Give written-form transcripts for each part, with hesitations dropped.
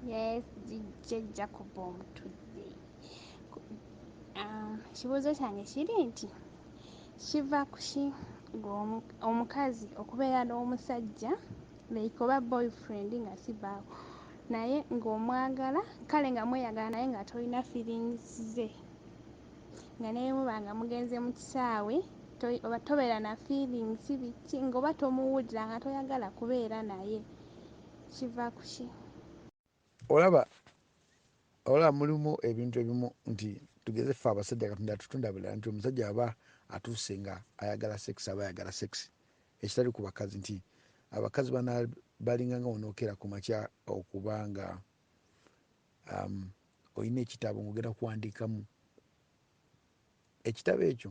Yes, jjajja kuba omutudde. Ekibuuzo kyange kiri nti kiva ku ki omukazi okubeera n'omusajja like oba boyfriend nga si bbaawo naye ng'omwagala kale nga mweyagala naye nga tolina feelings ze nga naye muba nga mugenze mu kisaawe oba tobeera na feelings biki ng'oba tomuwulira nga toyagala kubeera naye kiva ku ki? Olaba mulimu ebintu ebimu nti tugeze ffe abasajja Katonda atutunda bulala nti omusajja aba atuuse nga ayagala sex aba ayagala sex ekitali ku bakazi nti abakazi bana balinga nga onookera ku makya okuba nga olina ekitabo ng'ogenda kuwandiikamu ekitabo ekyo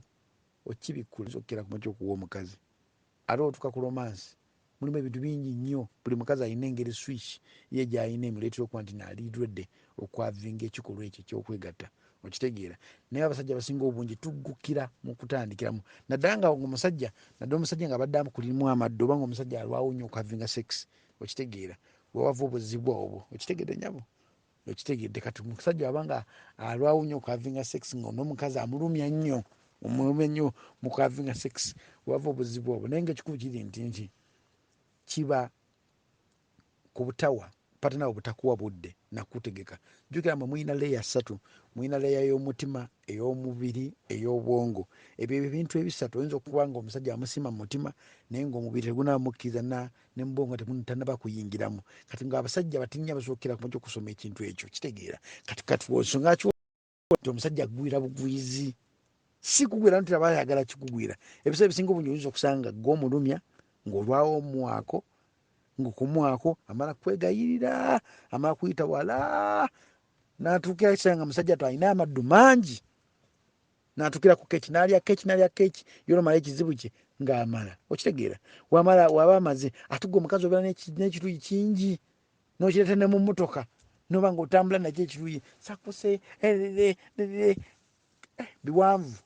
okibikula okukera ku makya okuwa omukazi ate otuuka ku romance mulimu ebintu bingi nnyo buli mukazi alina engeri switch ye gy'alina emuleetera okuba nti naaliidredde okwavinga ekikolwa ekyo ekyokwegatta okitegeera naye abasajja abasinga obungi tuggukira mu kutandikiramu naddala nga omusajja nga abadde akulimu amadde oba nga omusajja alwawo nnyo okwavinga sex okitegeera wewava obuzibu obwo okitegedde nyabo okitegedde kati omusajja waba nga alwawo nnyo okwavinga sex nga n'omukazi amulumya nnyo mu kwavinga sex wewava obuzibu obwo naye ngaekikulu kiri nti kiba ku butawa patana obutakuwa budde nakutegeka jjukira mwe mulina leeya 3 mulina leeya y'omutima ey'omubiri ey'obwongo ebyo ebintu ebisatu oyinza okuba nga omusajja amusima mu mutima naye ngaomubiri tegunamukkiriza ne mubwongo tanaba kuyingiramu kati nga abasajja batinnya basookera ku makya okusoma ekintu ekyo kitegeera kati nsonga ki nti omusajja agwira bugwizi si kugwira nti aba ayagala kikugwira ebiseera ebisinga obungi oyinza okusanga gw'omulumya ng'olwawo omuwaako ng'okumuwaako amala kwegayirira amala kuyita wala n'atuukira kisaa nga musajja alina amaddu mangi n'atuukira ku keeki n'alya keeki yolomala ekizibu kye ng'amala okitegeera waba amaze ate gwe omukazi obeera n'ekiruyi kingi n'okireeta ne mu mmotoka noba ng'otambula nakyo ekiruyi sakuse biwanvu